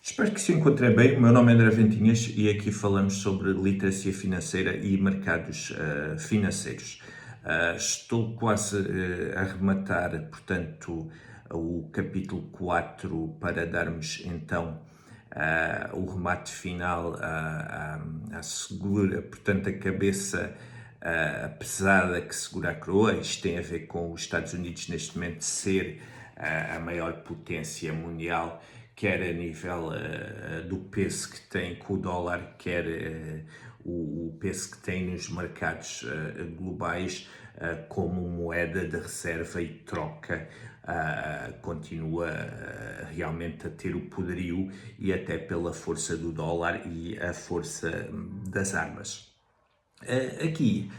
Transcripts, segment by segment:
Espero que se encontrem bem. O meu nome é André Ventinhas e aqui falamos sobre literacia financeira e mercados financeiros. Estou quase a rematar, portanto, o capítulo 4 para darmos então o remate final à segura, portanto, a cabeça pesada que segura a coroa. Isto tem a ver com os Estados Unidos neste momento ser a maior potência mundial, quer a nível do peso que tem com o dólar, quer o peso que tem nos mercados globais como moeda de reserva e troca. Continua realmente a ter o poderio e até pela força do dólar e a força das armas. Aqui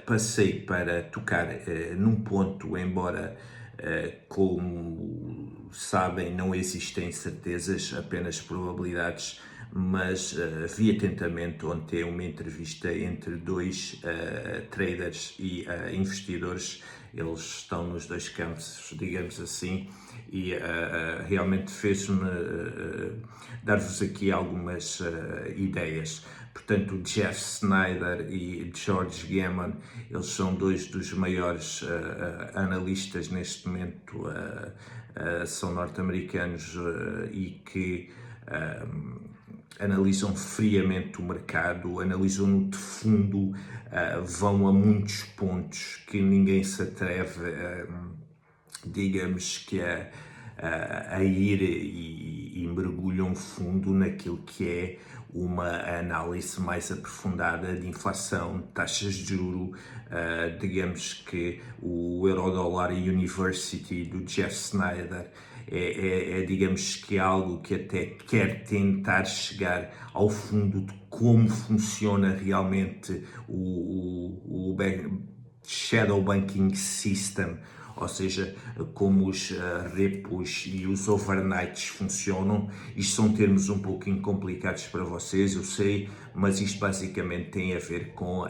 passei para tocar num ponto, embora como sabem não existem certezas, apenas probabilidades, mas vi atentamente ontem uma entrevista entre dois traders e investidores. Eles estão nos dois campos, digamos assim, e realmente fez-me dar-vos aqui algumas ideias. Portanto, Jeff Snyder e George Gammon, eles são dois dos maiores analistas neste momento, são norte-americanos e que analisam friamente o mercado, analisam-no de fundo, vão a muitos pontos que ninguém se atreve, digamos que a ir e mergulham fundo naquilo que é uma análise mais aprofundada de inflação, taxas de juro, digamos que o Eurodollar University do Jeff Snyder digamos que algo que até quer tentar chegar ao fundo de como funciona realmente o shadow banking system, ou seja, como os repos e os overnights funcionam. Isto são termos um pouquinho complicados para vocês, eu sei, mas isto basicamente tem a ver com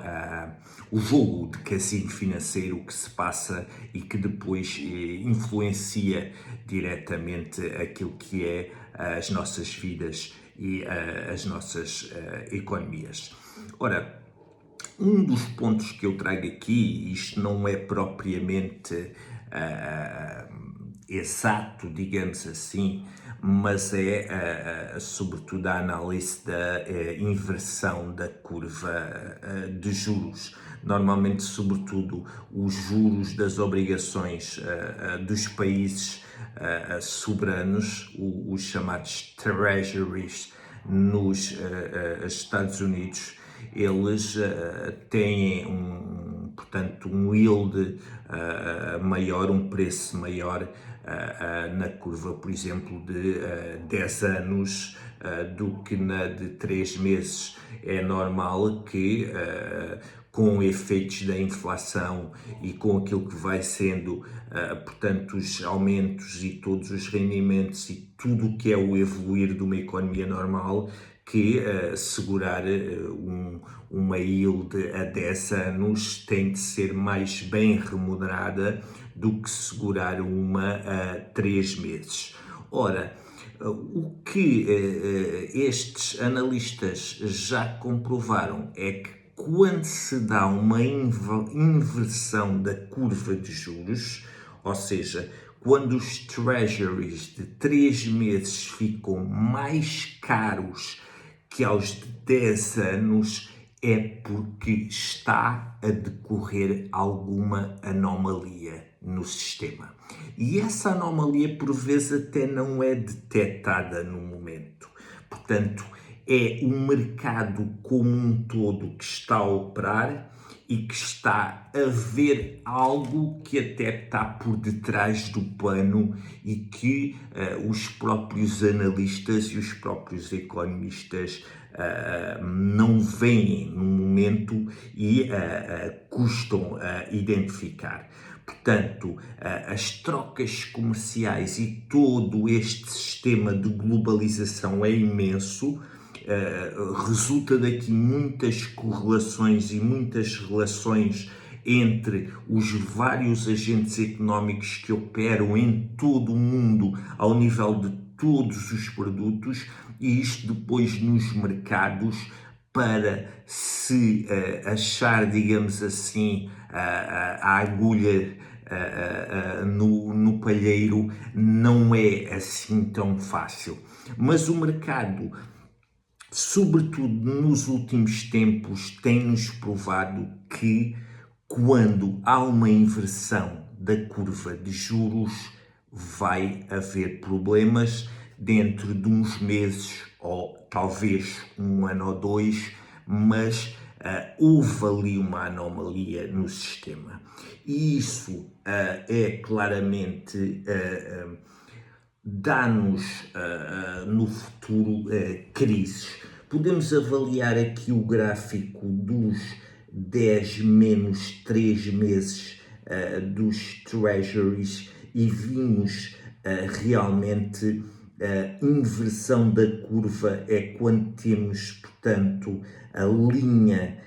o jogo de cassino financeiro que se passa e que depois influencia diretamente aquilo que é as nossas vidas e as nossas economias. Ora, um dos pontos que eu trago aqui, isto não é propriamente exato, digamos assim, mas é sobretudo a análise da inversão da curva de juros. Normalmente, sobretudo, os juros das obrigações dos países soberanos, os chamados treasuries nos Estados Unidos, eles têm portanto, um yield maior, um preço maior na curva, por exemplo, de 10 anos do que na de 3 meses. É normal que com efeitos da inflação e com aquilo que vai sendo, portanto, os aumentos e todos os rendimentos e tudo o que é o evoluir de uma economia normal, que segurar uma yield a 10 anos tem de ser mais bem remunerada do que segurar uma a 3 meses. Ora, o que estes analistas já comprovaram é que quando se dá uma inversão da curva de juros, ou seja, quando os treasuries de 3 meses ficam mais caros que aos de 10 anos, é porque está a decorrer alguma anomalia no sistema. E essa anomalia, por vezes, até não é detectada no momento. Portanto, é o mercado como um todo que está a operar e que está a ver algo que até está por detrás do pano e que os próprios analistas e os próprios economistas não veem no momento e custam a identificar. Portanto, as trocas comerciais e todo este sistema de globalização é imenso. Resulta daqui muitas correlações e muitas relações entre os vários agentes económicos que operam em todo o mundo ao nível de todos os produtos, e isto depois nos mercados, para se achar, digamos assim, a agulha no palheiro, não é assim tão fácil. Mas o mercado, sobretudo nos últimos tempos, tem-nos provado que quando há uma inversão da curva de juros, vai haver problemas dentro de uns meses ou talvez um ano ou dois, mas houve ali uma anomalia no sistema. E isso é claramente dá-nos no futuro crises. Podemos avaliar aqui o gráfico dos 10 menos 3 meses dos treasuries e vimos realmente a inversão da curva é quando temos, portanto, a linha,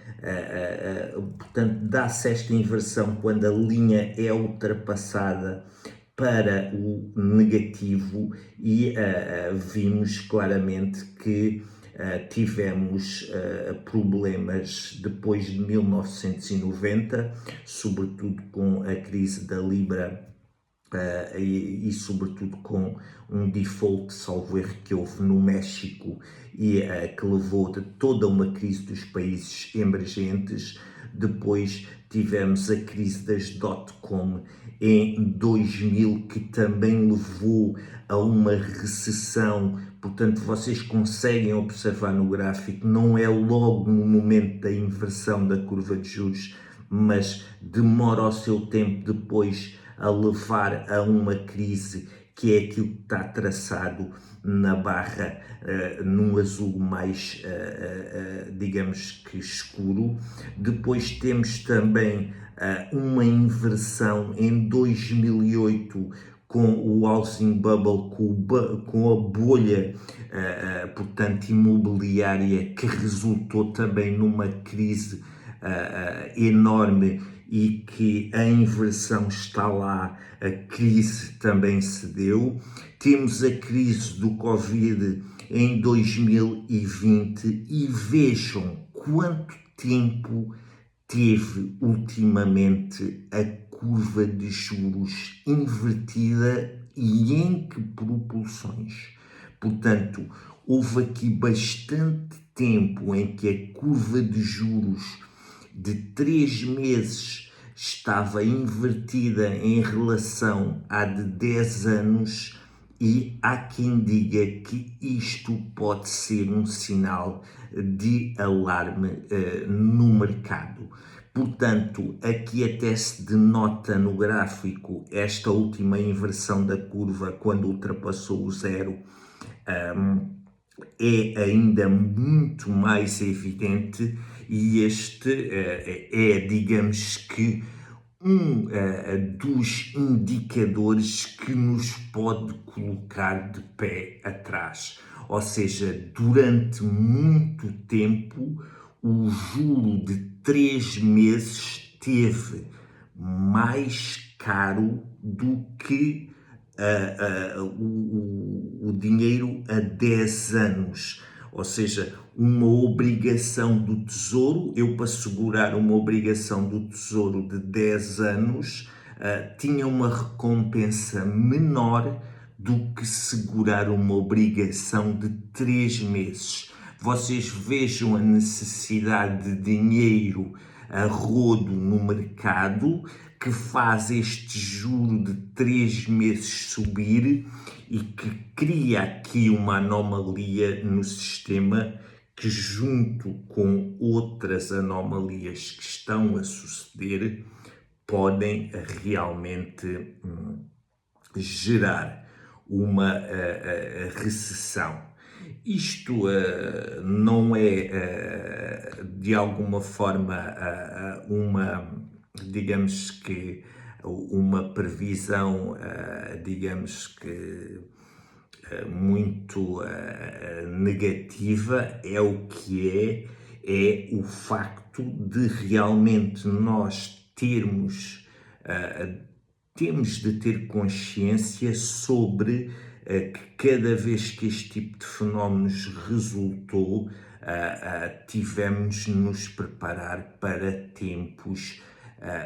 portanto, dá-se esta inversão quando a linha é ultrapassada para o negativo e vimos claramente que tivemos problemas depois de 1990, sobretudo com a crise da Libra e sobretudo com um default, salvo erro, que houve no México e que levou a toda uma crise dos países emergentes. Depois tivemos a crise das dot-com em 2000, que também levou a uma recessão. Portanto, vocês conseguem observar no gráfico, não é logo no momento da inversão da curva de juros, mas demora o seu tempo depois a levar a uma crise, que é aquilo que está traçado na barra num azul mais, digamos que escuro. Depois temos também uma inversão em 2008 com o housing bubble, com a bolha, portanto, imobiliária, que resultou também numa crise enorme, e que a inversão está lá, a crise também se deu. Temos a crise do Covid em 2020 e vejam quanto tempo teve ultimamente a curva de juros invertida e em que proporções. Portanto, houve aqui bastante tempo em que a curva de juros de 3 meses estava invertida em relação à de 10 anos, e há quem diga que isto pode ser um sinal de alarme no mercado. Portanto, aqui até se denota no gráfico esta última inversão da curva, quando ultrapassou o zero, é ainda muito mais evidente, e este digamos que, um dos indicadores que nos pode colocar de pé atrás. Ou seja, durante muito tempo, o juro de 3 meses esteve mais caro do que o dinheiro a 10 anos. Ou seja, uma obrigação do Tesouro, eu para segurar uma obrigação do Tesouro de 10 anos, tinha uma recompensa menor do que segurar uma obrigação de 3 meses. Vocês vejam a necessidade de dinheiro a rodo no mercado, que faz este juro de 3 meses subir e que cria aqui uma anomalia no sistema, que, junto com outras anomalias que estão a suceder, podem realmente gerar uma recessão. Isto não é de alguma forma digamos que uma previsão, digamos que muito negativa. É o que é o facto de realmente nós temos de ter consciência sobre que cada vez que este tipo de fenómenos resultou, tivemos de nos preparar para tempos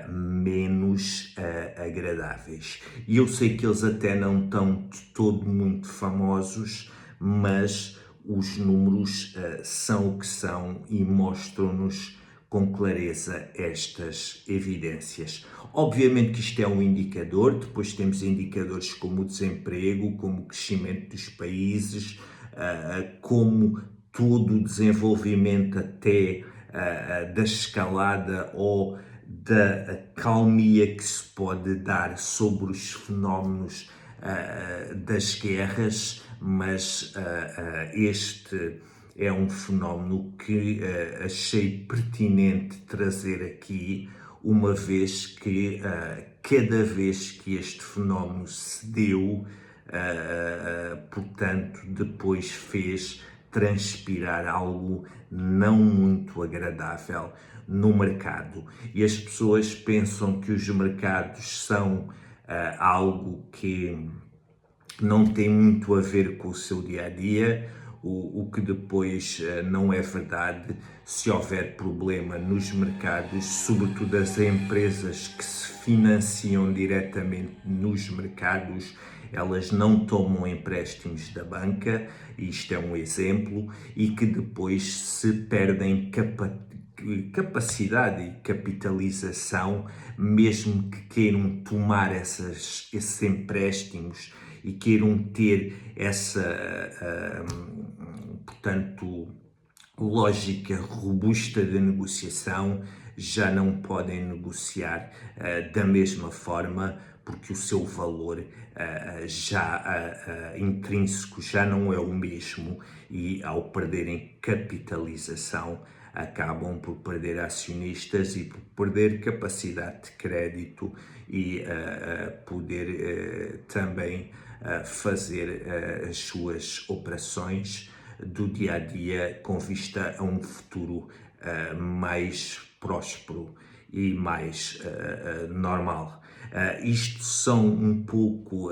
menos agradáveis. E eu sei que eles até não estão de todo muito famosos, mas os números são o que são e mostram-nos com clareza estas evidências. Obviamente que isto é um indicador, depois temos indicadores como o desemprego, como o crescimento dos países, como todo o desenvolvimento até da escalada ou da calmia que se pode dar sobre os fenómenos das guerras, mas este é um fenómeno que achei pertinente trazer aqui, uma vez que cada vez que este fenómeno se deu, portanto, depois fez transpirar algo não muito agradável no mercado. E as pessoas pensam que os mercados são algo que não tem muito a ver com o seu dia a dia, o que depois não é verdade. Se houver problema nos mercados, sobretudo as empresas que se financiam diretamente nos mercados, elas não tomam empréstimos da banca, isto é um exemplo, e que depois se perdem capacidade e capitalização, mesmo que queiram tomar esses empréstimos e queiram ter essa, portanto, lógica robusta de negociação, já não podem negociar da mesma forma, porque o seu valor já intrínseco já não é o mesmo, e ao perderem capitalização acabam por perder acionistas e por perder capacidade de crédito e poder também fazer as suas operações do dia a dia com vista a um futuro mais próspero e mais normal. Isto são um pouco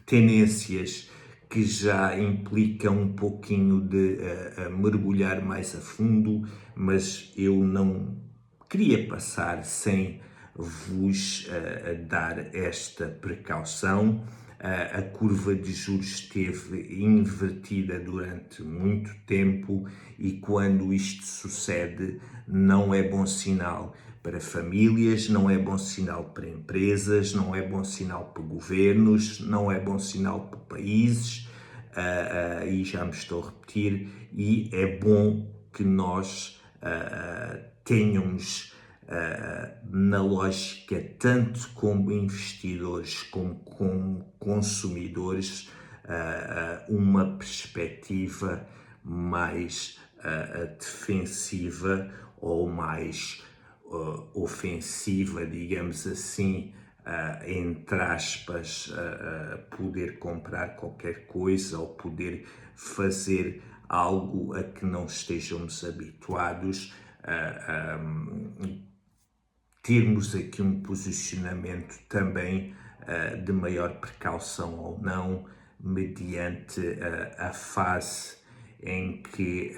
tendências que já implicam um pouquinho de mergulhar mais a fundo, mas eu não queria passar sem vos dar esta precaução. A curva de juros esteve invertida durante muito tempo e quando isto sucede não é bom sinal para famílias, não é bom sinal para empresas, não é bom sinal para governos, não é bom sinal para países, e já me estou a repetir, e é bom que nós tenhamos na lógica, tanto como investidores como como consumidores, uma perspectiva mais defensiva ou mais ofensiva, digamos assim, entre aspas, poder comprar qualquer coisa ou poder fazer algo a que não estejamos habituados, termos aqui um posicionamento também de maior precaução ou não, mediante a fase em que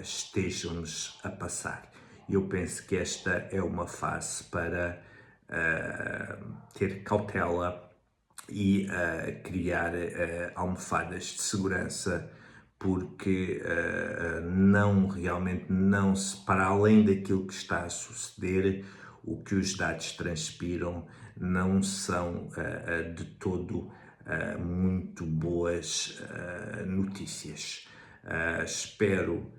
estejamos a passar. Eu penso que esta é uma fase para ter cautela e criar almofadas de segurança, porque realmente não se, para além daquilo que está a suceder, o que os dados transpiram não são de todo muito boas notícias. Espero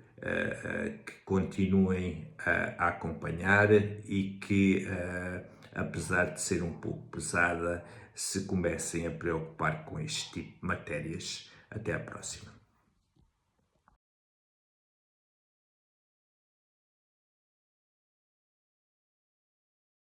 que continuem a acompanhar e que, apesar de ser um pouco pesada, se comecem a preocupar com este tipo de matérias. Até à próxima.